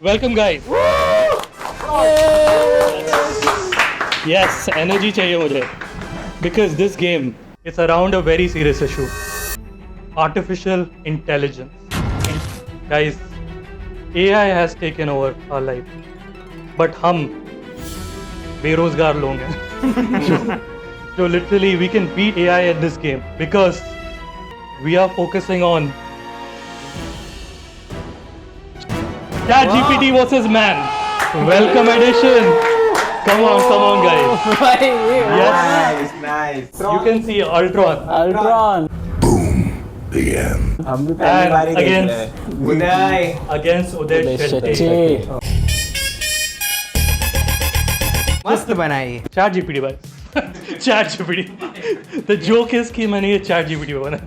Welcome guys. Yes, energy चाहिए मुझे because this game is around a very serious issue, artificial intelligence. Guys, AI has taken over our life, but हम बेरोजगार लोग हैं जो literally we can beat AI at this game because we are focusing on ChatGPT versus man. Welcome edition. Come on, guys. Yes, nice. you can see Ultron Ultron हम भी पहली बार ही देख रहे हैं। उदय against Uday Shetty. शेट्टी मस्त बनाई। ChatGPT भाई. ChatGPT. The joke is कि मैंने ये ChatGPT पे बना.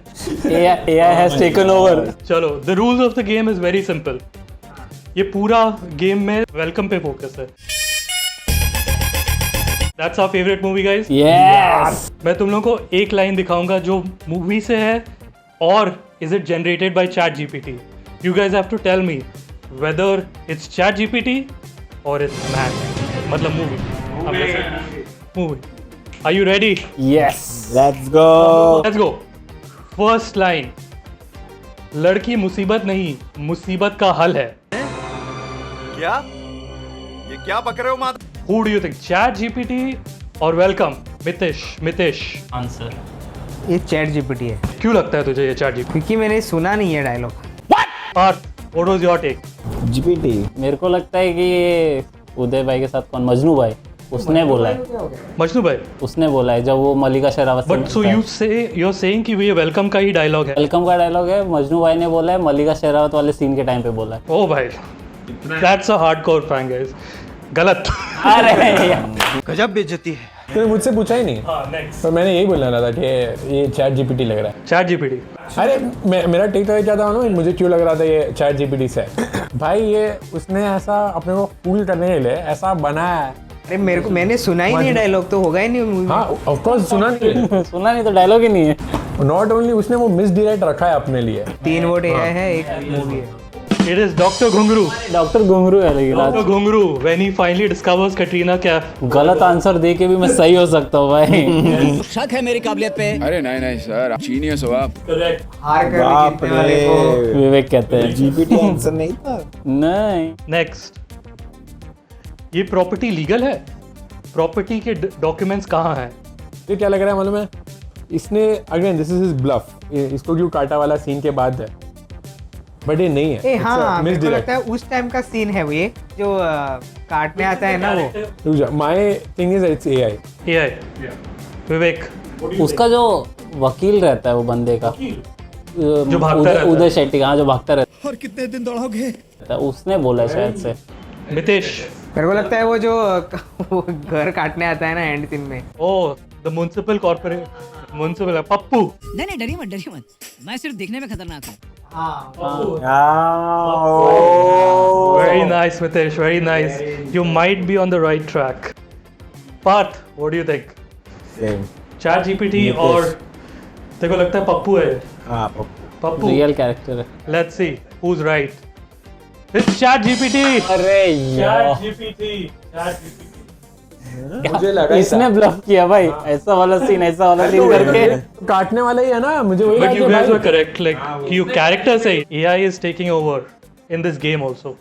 AI has taken over. चलो, the rules of the game is very simple. ये पूरा गेम में वेलकम पे फोकस है. That's our favorite movie, guys. Yes. मैं तुम लोगों को एक लाइन दिखाऊंगा जो मूवी से है और is it generated by ChatGPT. You guys have to tell me whether it's ChatGPT or it's man. मतलब movie. Are you ready? Yes. Let's go. Let's go. First line. लड़की मुसीबत नहीं, मुसीबत का हल है. क्या? ये क्या बक रहे हो माता? Who do you think? ChatGPT or welcome? Mitesh. Answer. ये चैट जीपीटी है क्यों लगता है तुझे ये ChatGPT? क्योंकि मैंने सुना नहीं है dialogue. Parth, what was your take? GPT मेरे को लगता है कि ये उदय भाई के साथ कौन मजनू भाई उसने बोला है मजनू भाई. उसने बोला है जब वो मलिका शेरावत से But so you're saying कि ये वेलकम का ही डायलॉग है. वेलकम का डायलॉग है मजनू भाई ने बोला है मलिका शेरावत वाले सीन के टाइम पे बोला है ओ भाई, that's a hardcore fan guys. गलत. अरे गजब बेइज्जती है। तूने मुझसे पूछा ही नहीं, हाँ, next. तो मैंने यही बोलना था कि ये चैट जीपीटी लग रहा है। ChatGPT. अरे मेरा टेक तो क्या था ना, मुझे क्यों लग रहा था ये चैट जीपीटी से भाई, ये उसने ऐसा अपने को फूल करने के लिए ऐसा बनाया है। अरे मेरे को मैंने सुना ही नहीं डायलॉग, तो होगा ही नहीं मूवी। हाँ ऑफ कोर्स सुना नहीं, सुना नहीं तो डायलॉग ही नहीं है नॉट ओनली उसने वो मिस डायरेक्ट रखा है अपने लिए। 3 वोट AI है, एक मूवी है। It is Dr. Ghungru. Doctor घुंगरू है लेकिन Dr. Ghungru when he finally discovers Katrina Kaif. गलत आंसर दे के भी मैं सही हो सकता हूँ भाई शक है मेरी काबिलियत पे। अरे नहीं सर, आप जीनियस हो आप। Correct. हार कर जीतने वाले को विवेक कहते हैं जीपीटी आंसर नहीं था। नहीं Next. ये प्रॉपर्टी लीगल है? प्रॉपर्टी के डॉक्यूमेंट्स कहाँ हैं? ये क्या लग रहा है मालूम है, इसने again this is his bluff, इसको क्यों काटा वाला सीन के बाद है, बट ये नहीं है। हाँ मेरे को लगता है उस टाइम का सीन है वो, ये जो काटने आता है ना वो। My thing is it's AI। AI. विवेक. उसका जो वकील रहता है वो बंदे का जो भागता रहता है। उदय शेट्टी, हाँ जो भागता रहता और कितने दिन दौड़ोगे? है उसने बोला है शायद से मितेश. मेरे को लगता है वो जो वो घर काटने आता है ना एंड सीन में। Oh, the municipal Pappu. नहीं डरिए मत, मैं सिर्फ देखने में खतरनाक हूँ। Very nice, Mitesh. Very nice. You might be on the right track. Parth, what do you think? Same. ChatGPT और तेरे को लगता है पप्पू है? हाँ पप्पू. रियल कैरेक्टर है Let's see who's right. It's ChatGPT. अरे ChatGPT. मुझे लगा ही इसने ब्लफ किया भाई, ऐसा वाला सीन करके काटने वाला ही है ना, मुझे वही But लगा you कि guys भाई- were correct. Like you character say AI is taking over in this game also.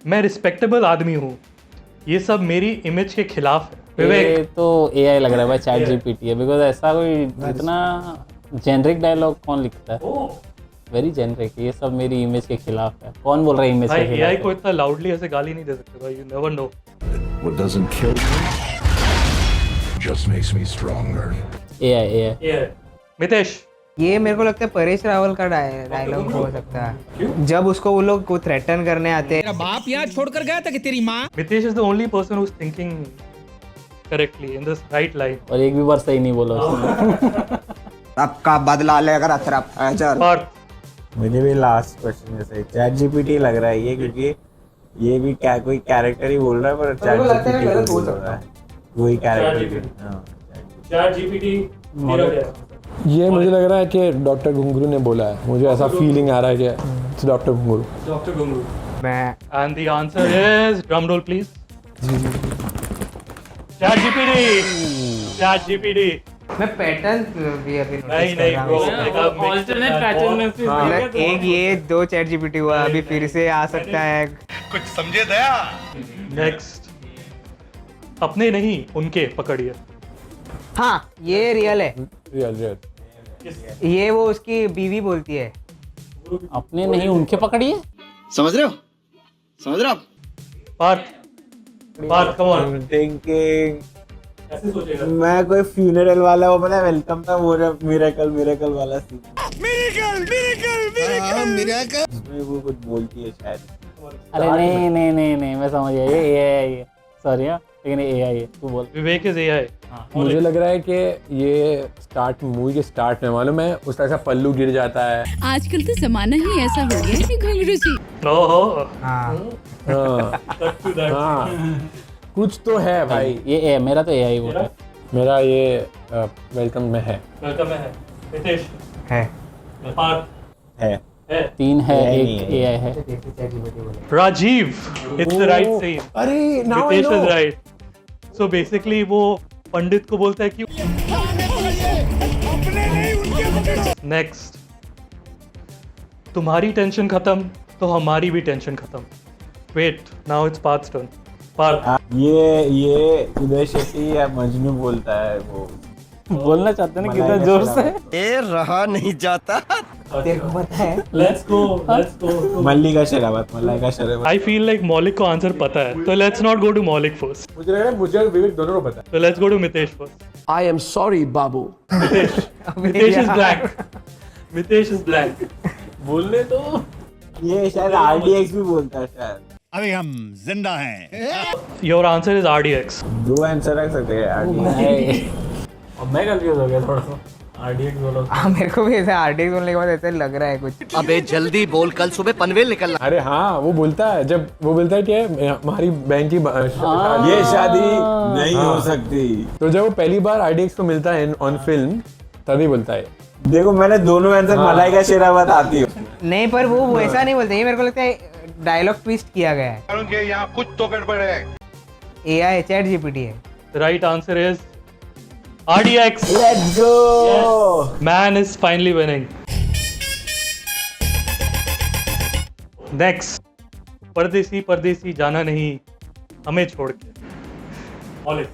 मैं रिस्पेक्टेबल आदमी हूँ. ये सब मेरी इमेज के खिलाफ है. ये विवेक. तो AI लग रहा है भाई, चैट जीपीटी है बिकॉज ऐसा कोई इतना जेनरिक डायलॉग कौन लिखता है, वेरी जेनरिक, ये सब मेरी इमेज के खिलाफ है। कौन बोल रहा है इमेज भाई के AI खिलाफ को इतना लाउडली ऐसे गाली नहीं दे सकते भाई. You never know. What doesn't kill me just makes me stronger. AI Yeah. Mitesh. ये मेरे को लगता है परेश रावल का डायलॉग हो सकता है, जब उसको वो लोग को थ्रेटन करने आते हैं। तेरा बाप यहाँ छोड़कर गया था कि तेरी माँ? Mitesh is the only person who's thinking correctly in this right line. और एक भी बार सही नहीं बोला उसने आपका बदला लेकर अतरफ Parth. मुझे भी लास्ट क्वेश्चन में से चैट जीपीटी लग रहा है ये, क्योंकि ये भी क्या कोई कैरेक्टर ही बोल रहा है, पर चैट जीपीटी बोल रहा है वही कैरेक्टर। ChatGPT. मेरा क्या? ये मुझे लग रहा है कि डॉक्टर घुंगरू ने बोला है, मुझे ऐसा फीलिंग आ रहा है कि डॉक्टर घुंगरू। Dr. Ghungru. मैं And the answer is, drum roll please. ChatGPT. ChatGPT. मैं पैटर्न भी अभी notice नहीं कर नहीं रहा bro. हूँ। ऑल्टरनेट पैटर्न में से मतलब एक ये 2 चैट जीपीटी हुआ, अभी फिर से आ सकता है। Next. अपने नहीं उनके पकड़िए. हाँ ये रियल है, रियल ये वो उसकी बीवी बोलती है। अपने नहीं उनके पकड़िए. समझ रहे हो आप? Parth, come on. थिंकिंग ऐसे सोचेगा. मैं कोई फ्यूनरल वाला वो पता है वेलकम था वो मिरेकल वाला सीन उसमें वो कुछ बोलती है शायद. अरे नहीं मैं समझ गया. ये AI है. सॉरी हाँ, लेकिन ये AI है. तू बोल. विवेक is AI. मुझे लग रहा है कि ये मूवी के स्टार्ट में मालूम है उसका ऐसा पल्लू गिर जाता है. आजकल तो जमाना ही ऐसा हो गया है घुंघरू जी। Oh. हाँ हाँ हाँ कुछ तो है भाई. ये मेरा तो AI वोट है. मेरा ये वेलकम में है. Welcome है. Ritesh. है। Parth. है. है. 3 है, AI 1 नहीं AI है. Rajiv. It's the right scene. अरे now I Ritesh know. is right. So basically वो पंडित को बोलता है कि नेक्स्ट तुम्हारी टेंशन खत्म तो हमारी भी टेंशन खत्म. Wait now it's Parth's turn. Parth. ये उदय शेट्टी या मजनू बोलता है वो बोलना चाहते हैं ना कितना मलाई जोर का से. रहा नहीं जाता. तेरे को पता है? Let's go. Mallika Sherawat. I feel like मौलिक को आंसर पता है तो लेट्स नॉट गो टू मौलिक फर्स्ट. मुझे लग रहा है मुझे और विवेक दोनों को पता है. तो let's go to Mitesh first. I am sorry बाबू। Mitesh is blank. Mitesh is blank. बोलने तो ये शायद RDX भी बोलता है शायद. अभी हम जिंदा हैं. Your answer is RDX. 2 answer रख सकते हैं RDX. मैं कंफ्यूज हो गया थोड़ा सा. RDX बोलो. हाँ मेरे को भी ऐसा RDX बोलने के बाद ऐसा लग रहा है कुछ. अबे जल्दी बोल, कल सुबह पनवेल निकलना। अरे हाँ वो बोलता है जब वो बोलता है कि हमारी बहन की ये शादी नहीं हो सकती. तो जब वो पहली बार RDX को मिलता है ऑन फिल्म तभी बोलता है. देखो मैंने दोनों आंसर मलाइका शेरावत आती है. नहीं पर वो वैसा नहीं बोलते, ये मेरे को लगता है डायलॉग ट्विस्ट किया गया है. यहाँ कुछ तो गड़बड़ है. AI चैट जीपीटी है. Right answer is RDX. Let's go. Man is finally winning. Next. परदेसी जाना नहीं हमें छोड़ के. मौलिक.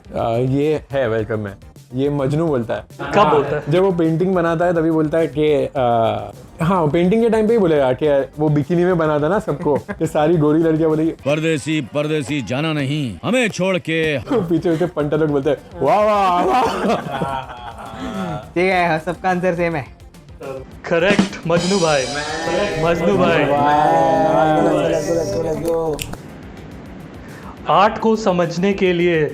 ये है वेलकम में. ये मजनू बोलता है. कब बोलता है? जब वो पेंटिंग बनाता है तभी बोलता है कि हाँ पेंटिंग के टाइम पे ही बोलेगा कि वो बिकिनी में बना था ना सबको कि सारी गोरी लड़कियां बोलेगी परदेसी जाना नहीं हमें छोड़ के। पीछे पीछे पंटा लोग बोलते हैं वाह वाह वाह. ठीक है सबका आंसर सेम है. करेक्ट मजनू भाई. मजनू भाई. आर्ट को समझने के लिए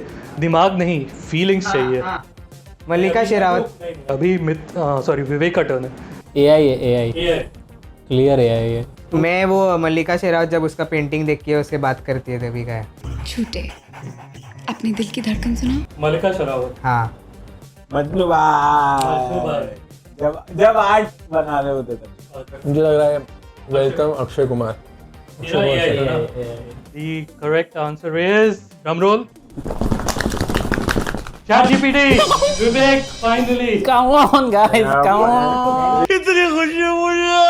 दिमाग नहीं फीलिंग्स चाहिए. मल्लिका शेरावत. अभी सॉरी विवेक का टर्न है. AI है AI. क्लियर AI है. मैं वो मल्लिका शेरावत जब उसका पेंटिंग देख के उससे बात करती है तभी का है. छूटे अपने दिल की धड़कन सुना. मल्लिका शेरावत. हाँ मजनू भाई. जब आर्ट बना रहे होते थे. मुझे लग रहा है welcome Akshay Kumar. The correct answer is drum roll. ChatGPT. Vivek finally. Come on guys, come on. कितनी खुशी मुझे.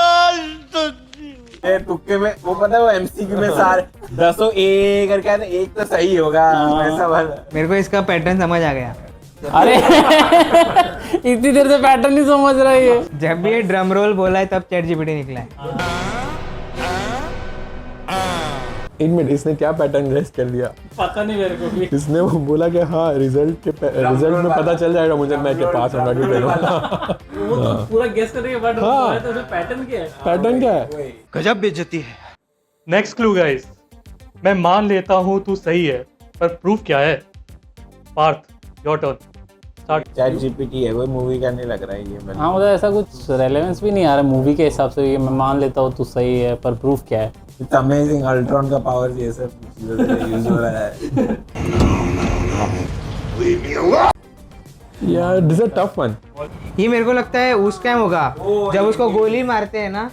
ये तुक्के में वो पता है वो MCQ में सारे 10 A करके आते एक तो सही होगा ऐसा वाला. मेरे को इसका पैटर्न समझ आ गया. अरे इतनी देर से पैटर्न नहीं समझ रही है. जब भी ये ड्रम रोल बोला है तब चैट जीपीटी निकला है. एक मिनट इसने क्या पैटर्न गेस कर लिया पता नहीं मेरे को भी. इसने वो बोला कि हाँ रिजल्ट में पता चल जाएगा मुझे मैं के पास होगा कि फेल होगा. वो तो पूरा गेस करने के बाद हाँ. तो पैटर्न क्या है? पैटर्न क्या है. गजब बेइज्जती है। Next clue guys. मैं मान लेता हूँ तू सही है पर प्रूफ क्या है. Parth your turn. Chat GPT है कोई मूवी का नहीं लग रहा है ये. हाँ मतलब ऐसा कुछ रेलेवेंस भी नहीं आ रहा मूवी के हिसाब से. ये मैं मान लेता हूँ तू सही है पर प्रूफ क्या है. It's amazing. अल्ट्रॉन का पावर ये सब यूज हो रहा है. यार this is a tough one. ये मेरे को लगता है उस टाइम होगा जब उसको गोली मारते हैं ना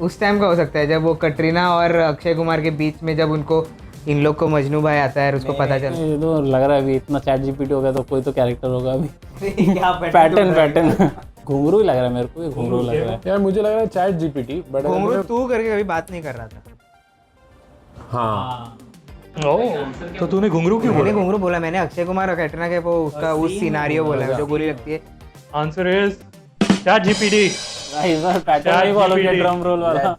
उस टाइम का हो सकता है जब वो कटरीना और अक्षय कुमार के बीच में जब उनको इन लोग को मजनू भाई आता है और उसको पता चलता ये तो लग रहा है अभी इतना चैट जीपीटी हो गया तो कोई तो कैरेक्टर होगा अभी है पैटर्न घुंघरू ही लग रहा है मेरे को, ये घुंघरू लग रहा है। यार मुझे लग रहा है चैट जीपीटी, बट घुंघरू तू करके कभी बात नहीं कर रहा था। हाँ ओह, तो तूने घुंघरू क्यों मैंने बोला? घुंघरू बोला, मैंने अक्षय कुमार और कैटरीना के वो उसका उस सिनारियो बोला है जो बुरी लगती है। Answer is chat GPT. इस बार पैटर्न ही फॉलो किया, ड्रम रोल वाला।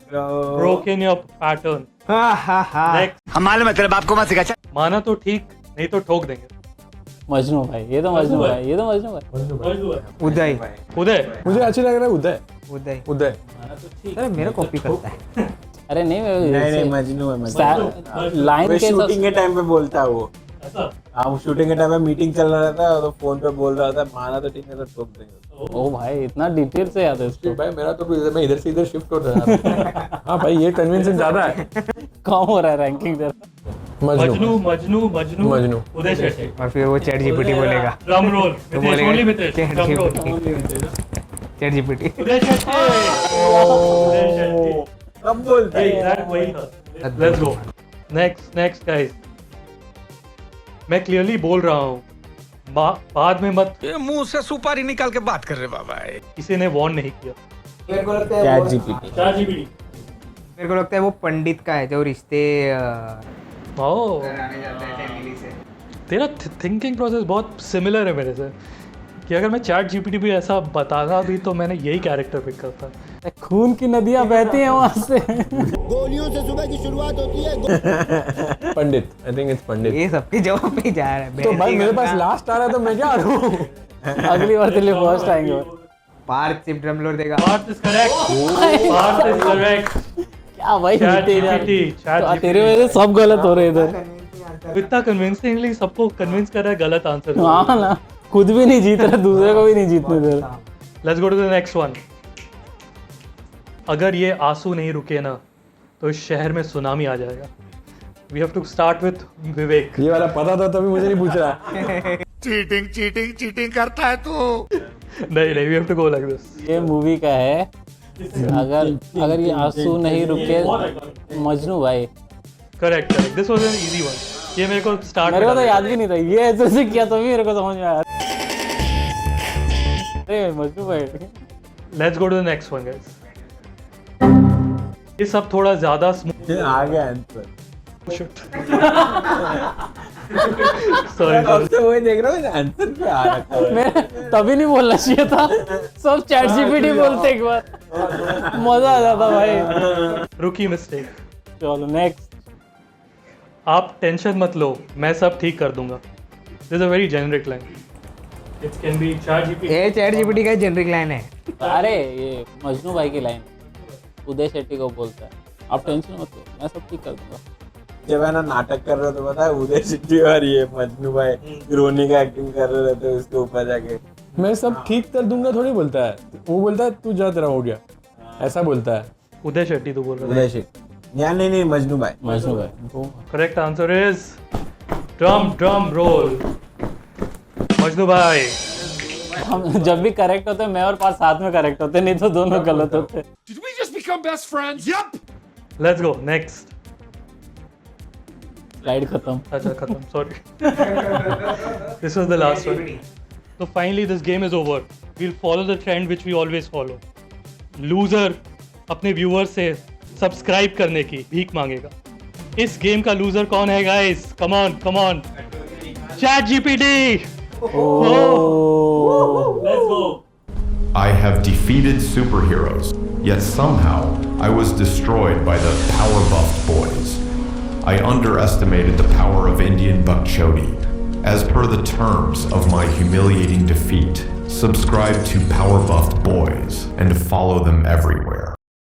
Broken your pattern. Next. हम मालूम है तेरे बाप को मत सिखा। माना तो ठीक, नहीं तो ठोक देंगे। मजनू भाई, ये तो मजनू भाई, ये तो मजनू भाई। उदय उदय, मुझे अच्छी लग रहा है उदय। उदय उदय अरे मेरा कॉपी करता है। अरे नहीं नहीं मजनू है, मजनू लाइन वो के शूटिंग के टाइम पे बोलता है वो। हाँ शूटिंग के टाइम पे मीटिंग चल रहा था तो फोन पे बोल रहा था माना तो ठीक है तो ठोक देंगे। ओ भाई इतना डिटेल से याद है इसको। भाई मेरा तो मैं इधर से इधर शिफ्ट हो रहा है। हाँ भाई ये कन्विंसिंग ज्यादा है। कम हो रहा है रैंकिंग तेरा। मजनू मजनू मजनू मजनू। उदय शेट्टी। और फिर वो चैट जीपीटी बोलेगा। Drum roll. तो Mitesh, only Mitesh. Chat drum roll. ChatGPT Uday Shetty. Uday Shetty. कब बोलते हैं? Exact वही था। Let's go. Next guys. मैं क्लियरली बोल रहा हूँ, बाद में मत। ये मुंह से सुपारी निकाल के बात कर रहे बाबा। किसी ने वार्न नहीं किया। मेरे को लगता है चैट वो- जीपीटी। मेरे को लगता है वो पंडित का है जो रिश्ते ओह, कराने जाता है फैमिली से। तेरा थिंकिंग प्रोसेस बहुत सिमिलर है मेरे से, कि अगर मैं चैट जीपीटी भी ऐसा बताता भी तो मैंने यही कैरेक्टर पिक करता। खून की नदियां बहती हैं वहां से। गोलियों से सुबह की शुरुआत होती है। पंडित, आई थिंक इट्स पंडित। ये सबके जवाब पे जा रहा है। तो भाई मेरे पास लास्ट आ रहा है तो मैं क्या करूं? अगली बार तेरे लिए फर्स्ट आएंगे। पार्थ सिर्फ ड्रम रोल देगा। Parth is correct. Parth is correct. क्या भाई चैट तेरा जीपीटी, चैट तो तेरे वजह से सब गलत हो रहे इधर। इतना कन्विंसिंगली सबको कन्विंस कर रहा है गलत आंसर। हाँ ना, खुद भी नहीं जीत रहा, दूसरे को भी नहीं जीतने दे रहा। Let's go to the next one. अगर ये आंसू नहीं रुके ना तो इस शहर में सुनामी आ जाएगा। We have to start with Vivek. ये वाला पता था तभी मुझे नहीं पूछ रहा। चीटिंग चीटिंग चीटिंग करता है तू। नहीं, we have to go like this. ये मूवी का है। अगर ये आंसू नहीं रुके, मजनू भाई। Correct. This was an easy one. ये मेरे को स्टार्ट मेरे को तो याद भी नहीं था, ये ऐसे किया तो भी मेरे को समझ में आया। अरे मजनू भाई। Let's go to the next one guys. ये सब थोड़ा ज्यादा स्मूथ। आ गया आंसर। सॉरी अब तो वही देख रहा हूँ आंसर पे आ रखा है। मैं तभी नहीं बोलना चाहिए था। सब चैट जीपीटी बोलते एक बार, मजा आ जाता भाई। रुकी मिस्टेक। चलो नेक्स्ट। आप टेंशन मत लो, मैं सब ठीक कर दूंगा। This is a very generic line. It can be chat GPT. ये चैट जीपीटी का जेनरिक लाइन है। अरे ये मजनू भाई की लाइन उदय शेट्टी को बोलता है, आप टेंशन मत लो, मैं सब ठीक कर दूंगा। जब है ना नाटक कर रहे हो तो पता है उदय शेट्टी और ये मजनू भाई रोनी का एक्टिंग कर रहे रहते हैं उसके ऊपर जाके। मैं सब ठीक कर दूंगा थोड़ी बोलता है वो, बोलता है तू जा तेरा हो गया, ऐसा बोलता है। उदय शेट्टी तो बोल रहा उदय शेट्टी या नहीं मजनू भाई। मजनू भाई। है। Correct answer is drum roll. Majnu भाई। हम जब भी करेक्ट होते हैं, मैं और पार्थ साथ में करेक्ट होते, नहीं तो दोनों गलत होते। Did we just become best friends? Yep. Let's go next. Slide खत्म। अच्छा खत्म, sorry. This was the last one. So finally this game is over. We'll follow the trend which we always follow. Loser अपने viewer से subscribe करने की भीख मांगेगा। इस गेम का लूजर कौन है guys? Come on. Chat GPT. Let's go. I have defeated superheroes, yet somehow I was destroyed by the power-buffed boys. I underestimated the power of Indian Bhakchoti. As per the terms of my humiliating defeat, subscribe to Power Buffed Boys and follow them everywhere.